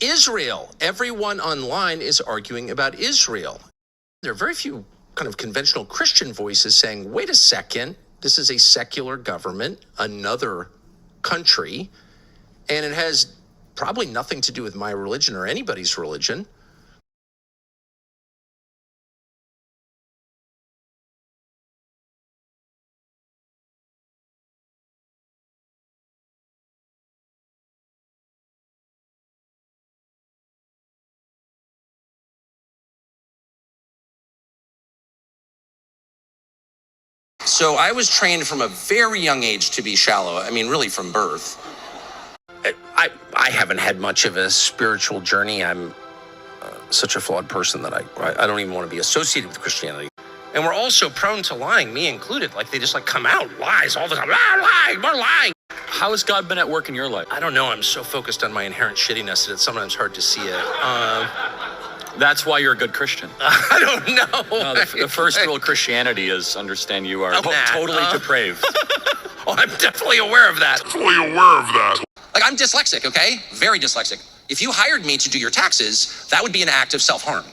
Israel. Everyone online is arguing about Israel. There are very few kind of conventional Christian voices saying, wait a second, this is a secular government, another country, and it has probably nothing to do with my religion or anybody's religion. So I was trained from a very young age to be shallow. I mean, really from birth. I haven't had much of a spiritual journey. I'm such a flawed person that I don't even want to be associated with Christianity. And we're also prone to lying, me included. Like they just like come out, lies all the time. Lie, more lying. How has God been at work in your life? I don't know. I'm so focused on my inherent shittiness that it's sometimes hard to see it. That's why you're a good Christian. I don't know. No, the first rule of Christianity is understand you are totally depraved. Oh, I'm definitely aware of that. Like, I'm dyslexic, okay? Very dyslexic. If you hired me to do your taxes, that would be an act of self-harm.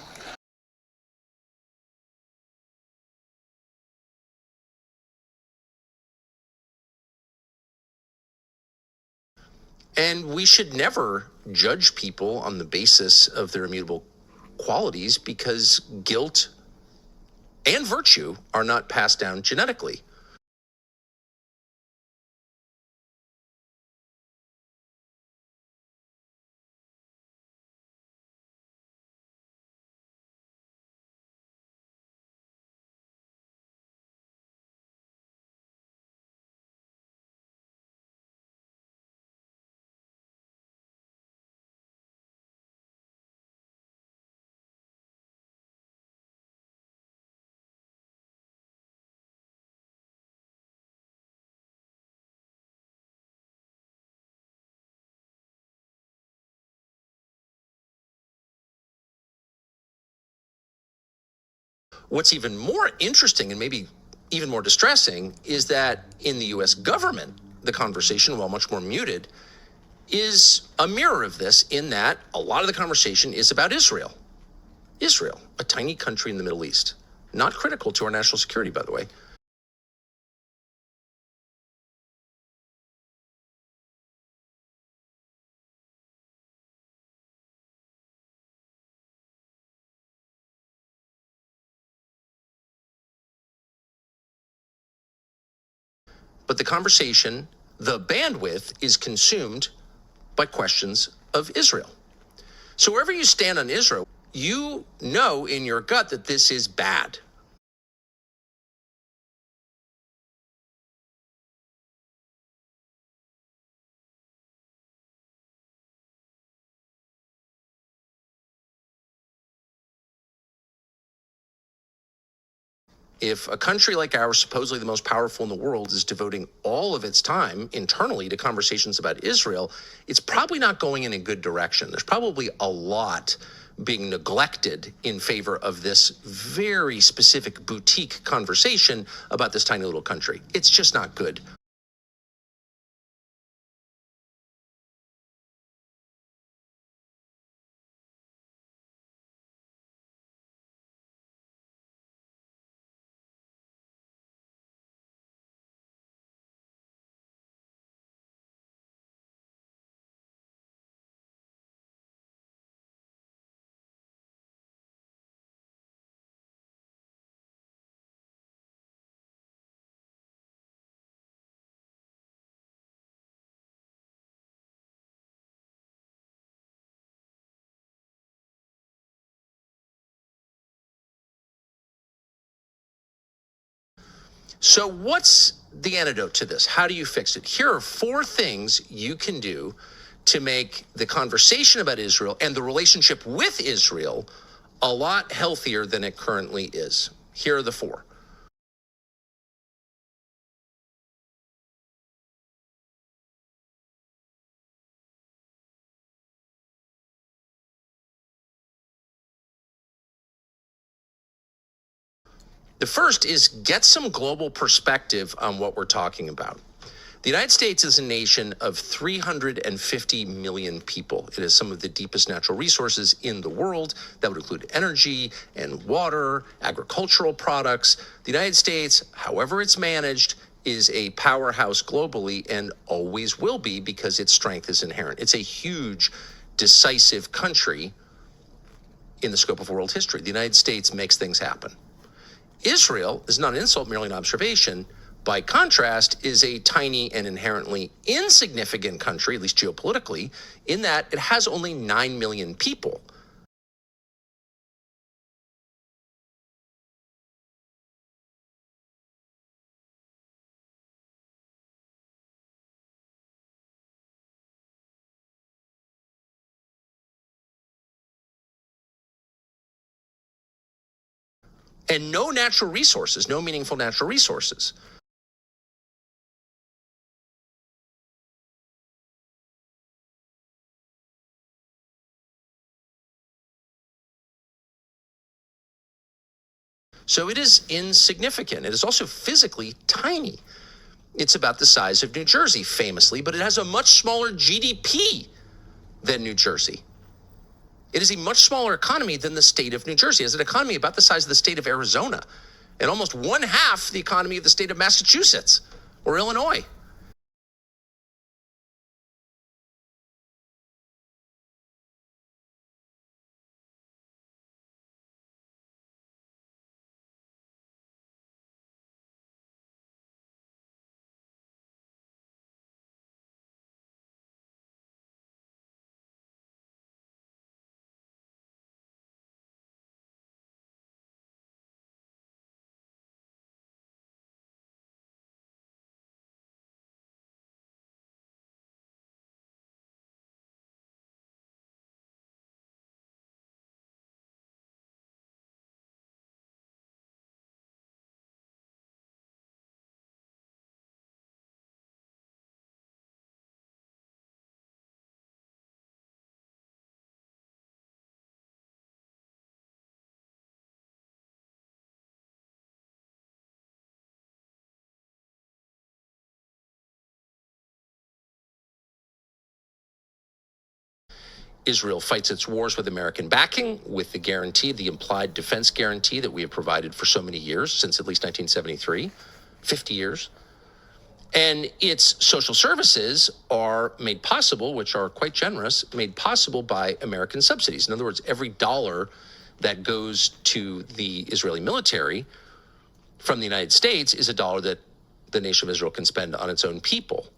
And we should never judge people on the basis of their immutable qualities because guilt and virtue are not passed down genetically. What's even more interesting and maybe even more distressing is that in the US government, the conversation, while much more muted, is a mirror of this in that a lot of the conversation is about Israel. Israel, a tiny country in the Middle East, not critical to our national security, by the way. But the conversation, the bandwidth, is consumed by questions of Israel. So wherever you stand on Israel, you know in your gut that this is bad. If a country like ours, supposedly the most powerful in the world, is devoting all of its time internally to conversations about Israel, it's probably not going in a good direction. There's probably a lot being neglected in favor of this very specific boutique conversation about this tiny little country. It's just not good. So what's the antidote to this? How do you fix it? Here are 4 things you can do to make the conversation about Israel and the relationship with Israel a lot healthier than it currently is. Here are the 4. The first is get some global perspective on what we're talking about. The United States is a nation of 350 million people. It has some of the deepest natural resources in the world. That would include energy and water, agricultural products. The United States, however it's managed, is a powerhouse globally and always will be because its strength is inherent. It's a huge, decisive country in the scope of world history. The United States makes things happen. Israel is not an insult, merely an observation. By contrast, is a tiny and inherently insignificant country, at least geopolitically, in that it has only 9 million people. And no natural resources, no meaningful natural resources. So it is insignificant. It is also physically tiny. It's about the size of New Jersey, famously, but it has a much smaller GDP than New Jersey. It is a much smaller economy than the state of New Jersey. It has an economy about the size of the state of Arizona and almost one half the economy of the state of Massachusetts or Illinois. Israel fights its wars with American backing, with the guarantee, the implied defense guarantee that we have provided for so many years, since at least 1973, 50 years. And its social services are made possible, which are quite generous, made possible by American subsidies. In other words, every dollar that goes to the Israeli military from the United States is a dollar that the nation of Israel can spend on its own people.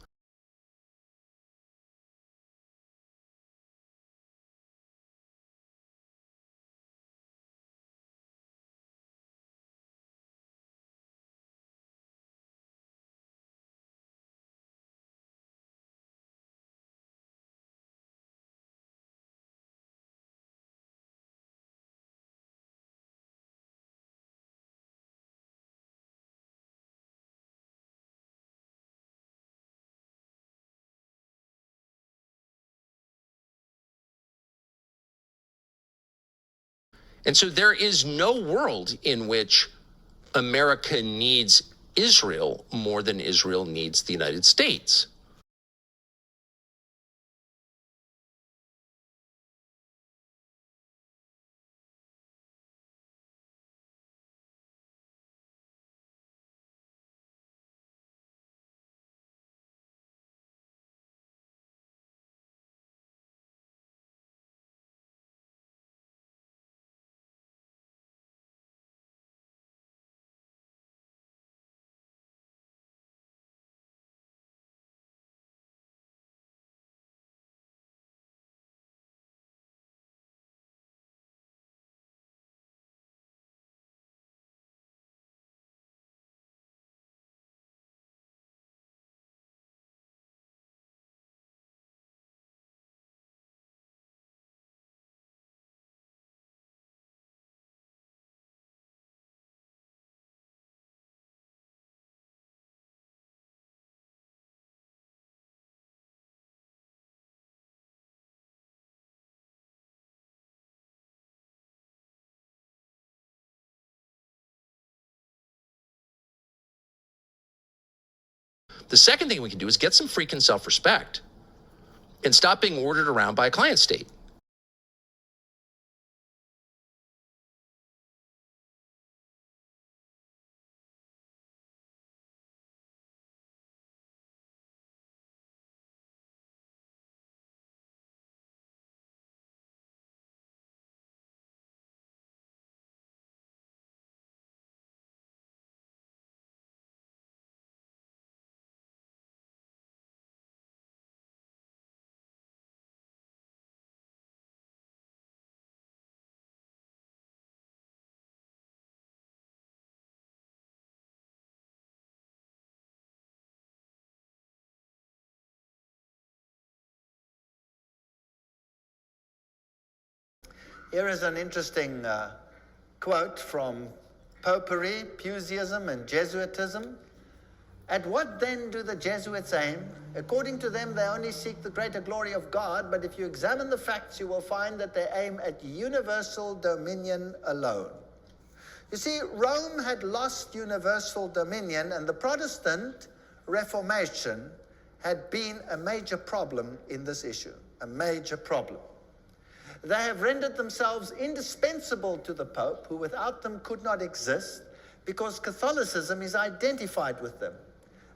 And so there is no world in which America needs Israel more than Israel needs the United States. The second thing we can do is get some freaking self-respect and stop being ordered around by a client state. Here is an interesting quote from Popery, Puseyism, and Jesuitism. At what then do the Jesuits aim? According to them, they only seek the greater glory of God, but if you examine the facts, you will find that they aim at universal dominion alone. You see, Rome had lost universal dominion, and the Protestant Reformation had been a major problem in this issue, a major problem. They have rendered themselves indispensable to the Pope, who without them could not exist, because Catholicism is identified with them.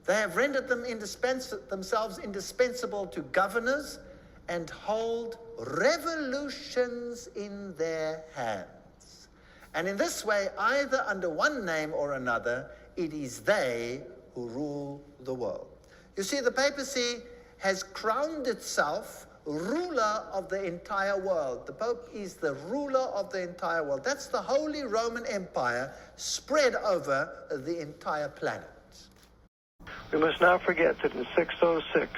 They have rendered themselves indispensable to governors and hold revolutions in their hands. And in this way, either under one name or another, it is they who rule the world. You see, the papacy has crowned itself ruler of the entire world. The Pope is the ruler of the entire world. That's the Holy Roman Empire spread over the entire planet. We must not forget that in 606,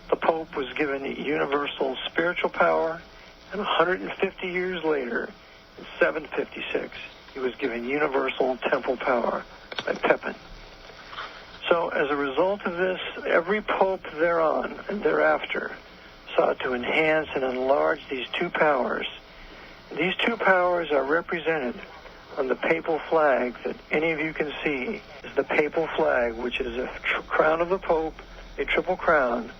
the Pope was given universal spiritual power, and 150 years later, in 756, he was given universal temple power by Pepin. So as a result of this, every pope thereon and thereafter sought to enhance and enlarge these two powers. These two powers are represented on the papal flag that any of you can see. Is the papal flag, which is a crown of the Pope, a triple crown,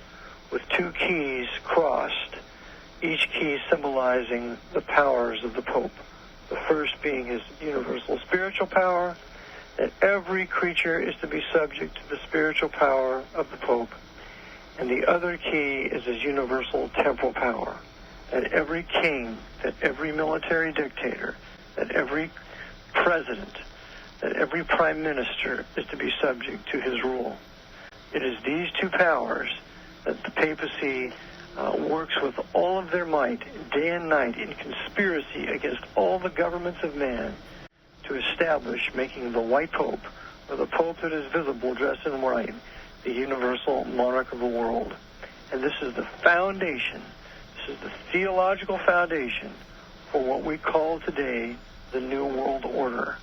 with two keys crossed, each key symbolizing the powers of the Pope. The first being his universal spiritual power, that every creature is to be subject to the spiritual power of the Pope. And the other key is his universal temporal power, that every king, that every military dictator, that every president, that every prime minister is to be subject to his rule. It is these two powers that the papacy works with all of their might, day and night, in conspiracy against all the governments of man to establish, making the white pope, or the pope that is visible dressed in white, the universal monarch of the world. And this is the foundation, this is the theological foundation for what we call today the New World Order.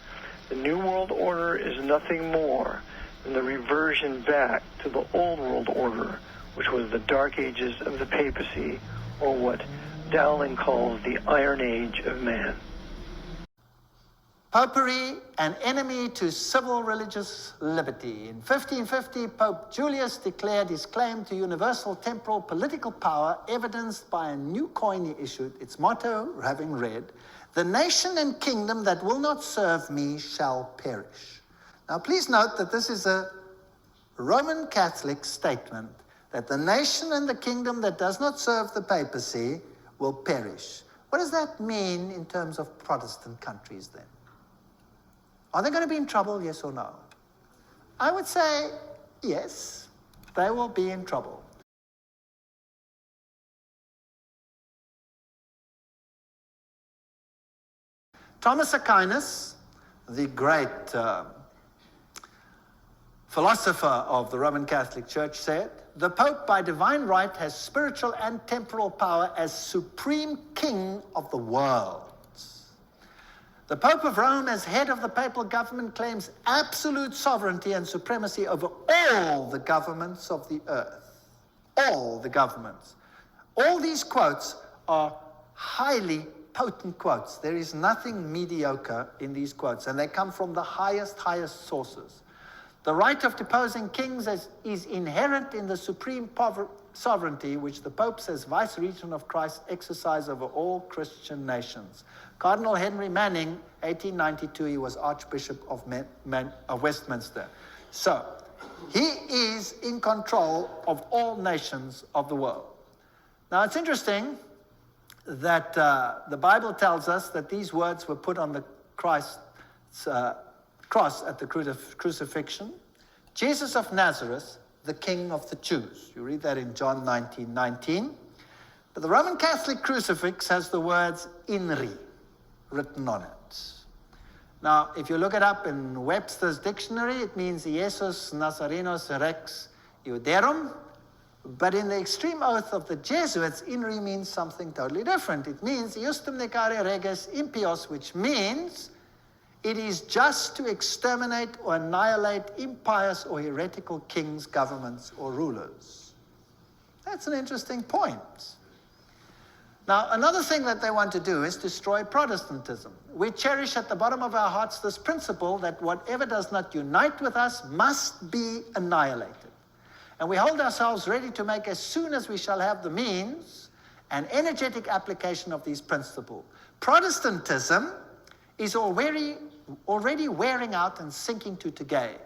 The New World Order is nothing more than the reversion back to the Old World Order, which was the Dark Ages of the papacy, or what Dowling calls the Iron Age of man. Popery, an enemy to civil religious liberty. In 1550, Pope Julius declared his claim to universal temporal political power, evidenced by a new coin he issued, its motto having read, "The nation and kingdom that will not serve me shall perish." Now please note that this is a Roman Catholic statement, that the nation and the kingdom that does not serve the papacy will perish. What does that mean in terms of Protestant countries then? Are they going to be in trouble, yes or no? I would say yes, they will be in trouble. Thomas Aquinas, the great philosopher of the Roman Catholic Church, said, "The Pope by divine right has spiritual and temporal power as supreme king of the world. The Pope of Rome, as head of the papal government, claims absolute sovereignty and supremacy over all the governments of the earth." All the governments. All these quotes are highly potent quotes. There is nothing mediocre in these quotes, and they come from the highest sources. The right of deposing kings is inherent in the supreme sovereignty which the Pope says vice-regent of Christ exercise over all Christian nations. Cardinal Henry Manning, 1892, he was Archbishop of Westminster. So, he is in control of all nations of the world. Now, it's interesting that the Bible tells us that these words were put on the Christ's cross at the crucifixion. Jesus of Nazareth, the King of the Jews. You read that in John 19:19. But the Roman Catholic crucifix has the words INRI written on it. Now, if you look it up in Webster's dictionary, it means Jesus Nazarenos Rex Iuderum. But in the extreme oath of the Jesuits, INRI means something totally different. It means Iustum necare reges impios, which means it is just to exterminate or annihilate impious or heretical kings, governments, or rulers. That's an interesting point. Now, another thing that they want to do is destroy Protestantism. We cherish at the bottom of our hearts this principle that whatever does not unite with us must be annihilated. And we hold ourselves ready to make, as soon as we shall have the means, an energetic application of these principles. Protestantism is already wearing out and sinking to decay.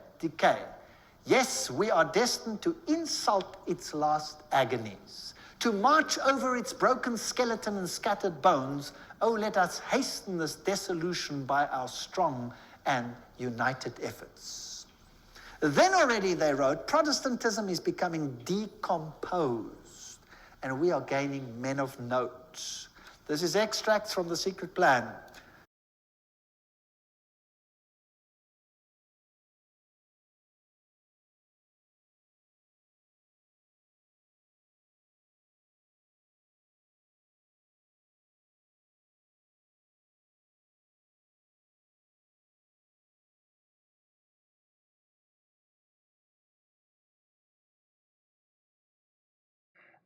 Yes, we are destined to insult its last agonies, to march over its broken skeleton and scattered bones. Oh, let us hasten this dissolution by our strong and united efforts. Then already they wrote, Protestantism is becoming decomposed, and we are gaining men of note. This is extracts from The Secret Plan.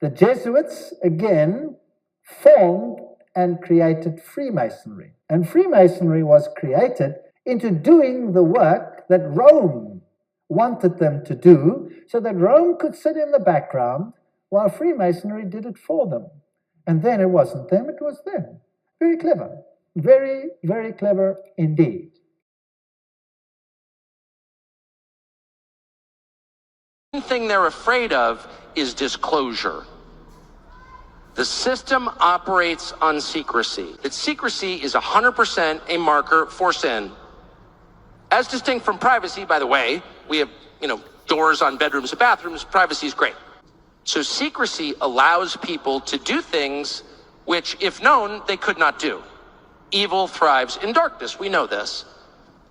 The Jesuits, again, formed and created Freemasonry. And Freemasonry was created into doing the work that Rome wanted them to do, so that Rome could sit in the background while Freemasonry did it for them. And then it wasn't them, it was them. Very clever. Very, very clever indeed. One thing they're afraid of is disclosure. The system operates on secrecy. That secrecy is 100% a marker for sin. As distinct from privacy, by the way, we have, doors on bedrooms and bathrooms. Privacy is great. So secrecy allows people to do things which, if known, they could not do. Evil thrives in darkness. We know this.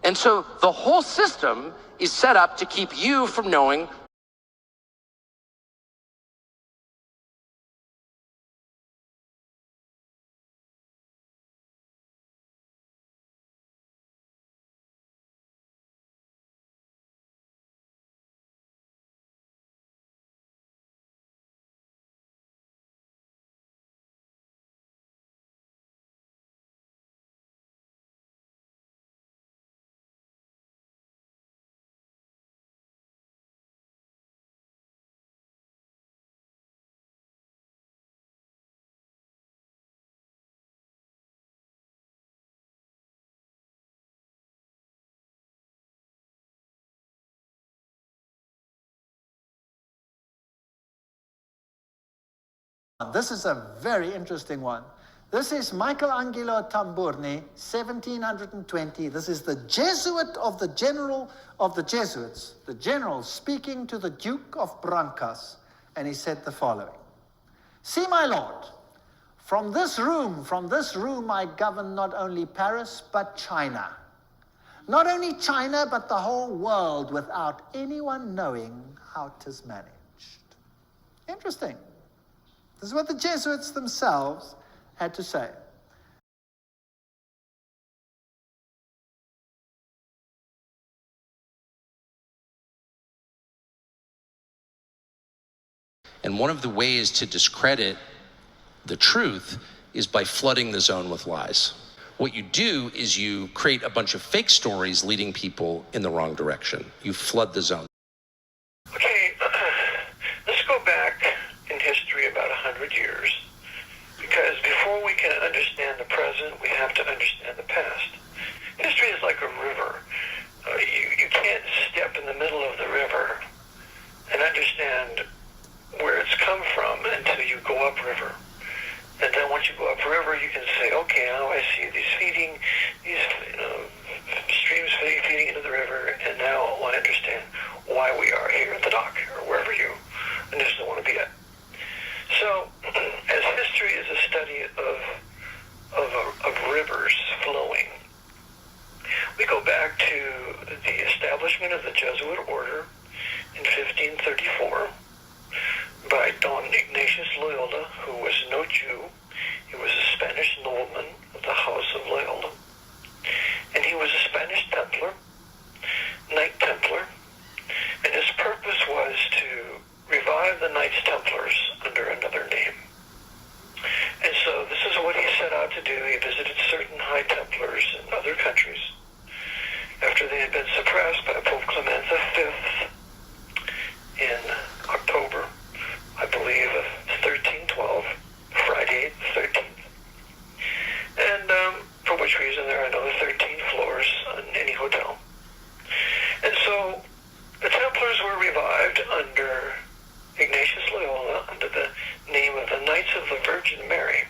And so the whole system is set up to keep you from knowing. This is a very interesting one. This is Michelangelo Tamburni, 1720. This is the Jesuit of the general of the Jesuits, the general speaking to the Duke of Brancas, and he said the following. See, my lord, from this room I govern not only Paris, but China. Not only China, but the whole world without anyone knowing how 'tis managed. Interesting. This is what the Jesuits themselves had to say. And one of the ways to discredit the truth is by flooding the zone with lies. What you do is you create a bunch of fake stories leading people in the wrong direction. You flood the zone. Okay, let's go back in history about 100 years, because before we can understand the present, we have to understand the past. History is like a river. You can't step in the middle of the river and understand where it's come from until you go upriver. And then once you go upriver, you can say, okay, now I see these streams feeding into the river, and now I understand why we are here at the dock or wherever you initially want to be at. So, as history is a study of rivers flowing, we go back to the establishment of the Jesuit order in 1534 by Don Ignatius Loyola, who was no Jew. He was a Spanish nobleman of the House of Loyola. And he was a Spanish Templar, Knight Templar, and his purpose was to revive the Knights Templars under another name. And so this is what he set out to do. He visited certain High Templars in other countries after they had been suppressed by Pope Clement V in October, I believe, of 1312, Friday the 13th. And for which reason there are no 13 floors on any hotel. And so the Templars were revived under Ignatius Loyola under the name of the Knights of the Virgin Mary.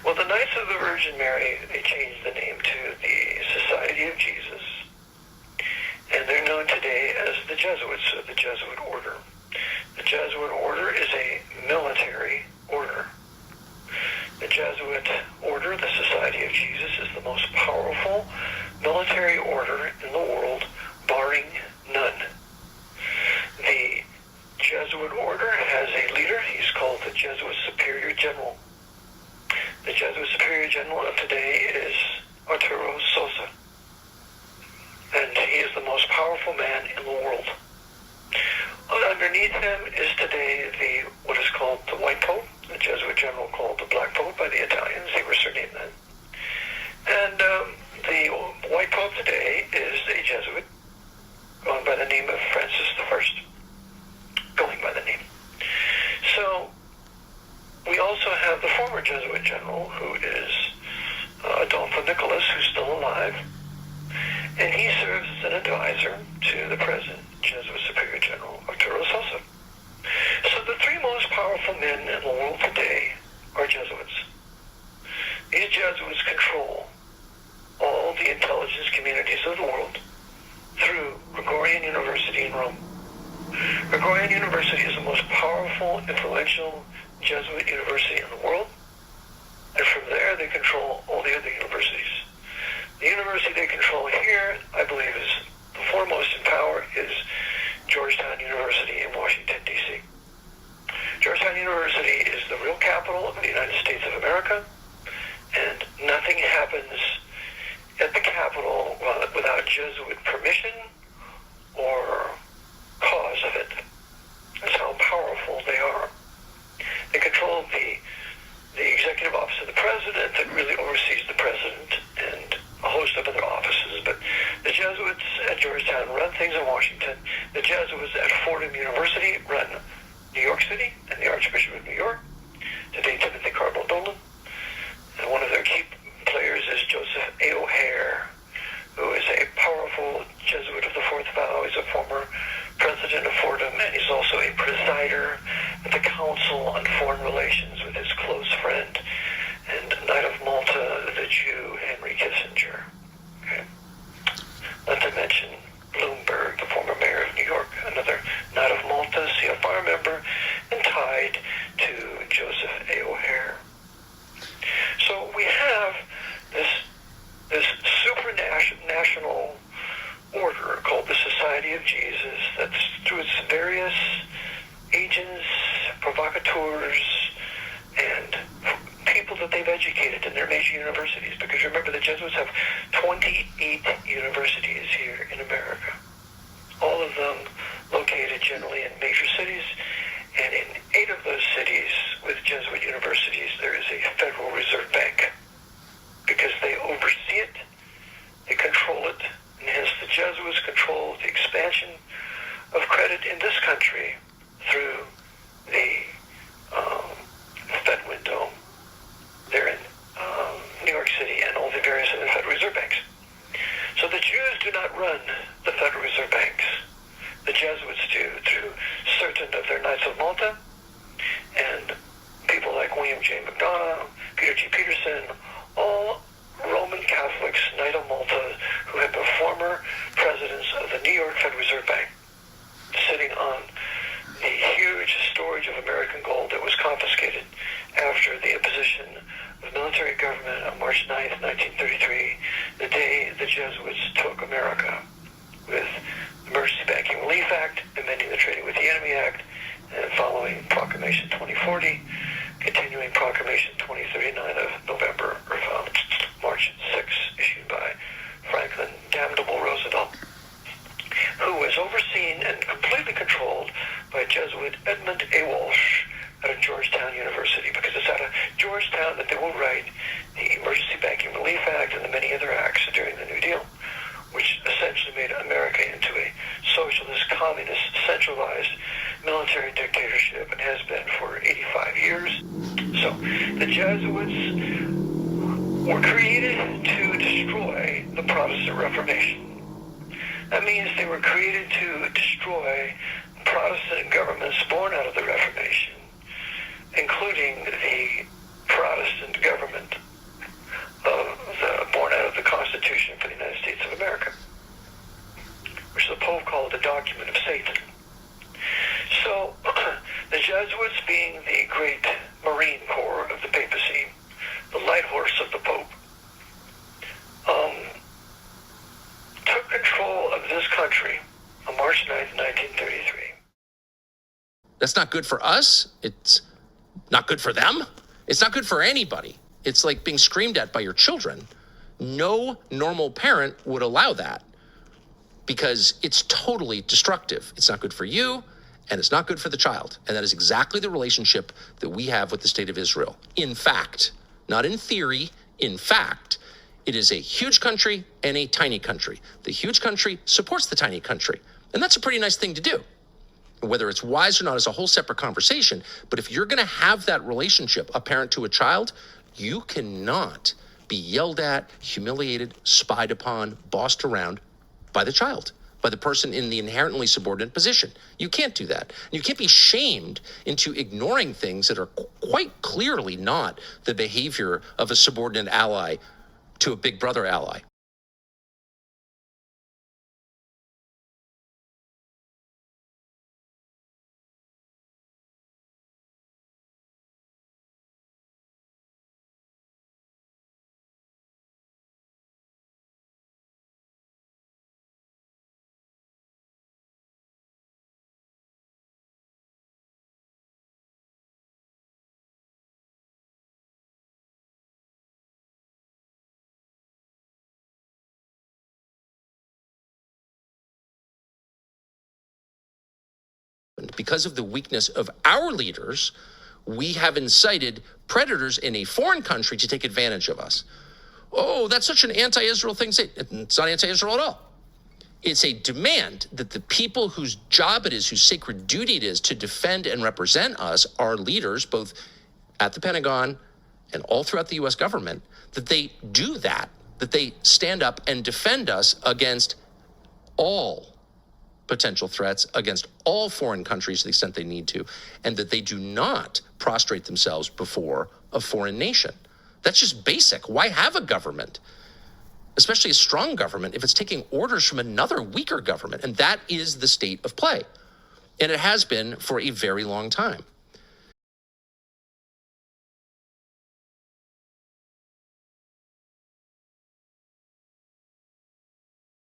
Well, the Knights of the Virgin Mary, they changed the name to the Society of Jesus, and they're known today as the Jesuits, or the Jesuit Order. The Jesuit Order is a military order. The Jesuit Order, the Society of Jesus, is the most powerful military order in the world, barring none. The Jesuit Order has a leader. He's called the Jesuit Superior General. The Jesuit Superior General of today is Arturo Sosa, and he is the most powerful man in the world. Underneath him is today what is called the White Pope, the Jesuit General called the Black Pope by the Italians. They were surnamed then. And the White Pope today is a Jesuit, going by the name of Francis I, going by the name. So we also have the former Jesuit general, who is Adolfo Nicolas, who's still alive, and he serves as an advisor to the present Jesuit Superior General, Arturo Sosa. So the three most powerful men in the world today are Jesuits. These Jesuits control all the intelligence communities of the world through Gregorian University in Rome. Gregorian University is the most powerful, influential Jesuit university in the world, and from there they control all the other universities. The university they control here, I believe, is the foremost in power, is Georgetown University in Washington, D.C. Georgetown University is the real capital of the United States of America, and nothing happens at the Capitol without Jesuit permission or cause of it. That's how powerful they are. They control the executive office of the president that really oversees the president and a host of other offices. But the Jesuits at Georgetown run things in Washington. The Jesuits at Fordham University run New York City and the Archbishop of New York, today Timothy Cardinal Dolan. And one of their key players is Joseph A. O'Hare, who is a powerful Jesuit of the Fourth Vow. He's a former president of Fordham, and he's also a presider at the Council on Foreign Relations with his close friend and Knight of Malta, the Jew, Henry Kissinger. Okay. Not to mention Bloomberg, the former mayor of New York, another Knight of Malta, CFR member, and tied to Joseph A. O'Hare. So we have this supranational order called the Society of Jesus that's through its various agents, provocateurs, and people that they've educated in their major universities. Because remember, the Jesuits have 28 universities here in America, all of them located generally in major cities. And in 8 of those cities with Jesuit universities, there is a Federal Reserve Bank, because they American gold that was confiscated after the imposition of military government on March 9th, 1933, the day the Jesuits took America, with the Emergency Banking Relief Act, amending the Trading with the Enemy Act, and following Proclamation 2040, continuing Proclamation 2039 of March 6, issued by Franklin Damnable Roosevelt, who was overseen and completely controlled by Jesuit Edmund A. Walsh out of Georgetown University, because it's out of Georgetown that they will write the Emergency Banking Relief Act and the many other acts during the New Deal, which essentially made America into a socialist, communist, centralized military dictatorship, and has been for 85 years. So the Jesuits were created to destroy the Protestant Reformation. That means they were created to destroy Protestant governments born out of the Reformation, including the Protestant government born out of the Constitution for the United States of America, which the Pope called the document of Satan. So the Jesuits, being the great Marine Corps of the papacy, the light horse of the Pope, took control of this country on March 9th, 1933. That's not good for us. It's not good for them. It's not good for anybody. It's like being screamed at by your children. No normal parent would allow that because it's totally destructive. It's not good for you, and it's not good for the child. And that is exactly the relationship that we have with the state of Israel. In fact, not in theory, in fact, it is a huge country and a tiny country. The huge country supports the tiny country. And that's a pretty nice thing to do. Whether it's wise or not is a whole separate conversation. But if you're going to have that relationship, a parent to a child, you cannot be yelled at, humiliated, spied upon, bossed around by the child, by the person in the inherently subordinate position. You can't do that. You can't be shamed into ignoring things that are quite clearly not the behavior of a subordinate ally to a big brother ally. Because of the weakness of our leaders, we have incited predators in a foreign country to take advantage of us. Oh, that's such an anti-Israel thing to say. It's not anti-Israel at all. It's a demand that the people whose job it is, whose sacred duty it is to defend and represent us, our leaders, both at the Pentagon and all throughout the U.S. government, that they do that, that they stand up and defend us against all potential threats, against all foreign countries to the extent they need to, and that they do not prostrate themselves before a foreign nation. That's just basic. Why have a government, especially a strong government, if it's taking orders from another weaker government? And that is the state of play. And it has been for a very long time.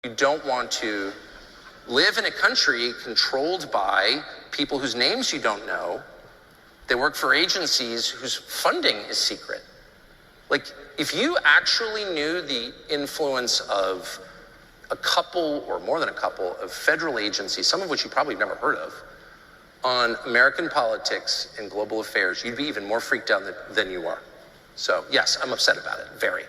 You don't want to live in a country controlled by people whose names you don't know. They work for agencies whose funding is secret. Like, if you actually knew the influence of a couple or more than a couple of federal agencies, some of which you probably have never heard of, on American politics and global affairs, you'd be even more freaked out than you are. So yes, I'm upset about it, very.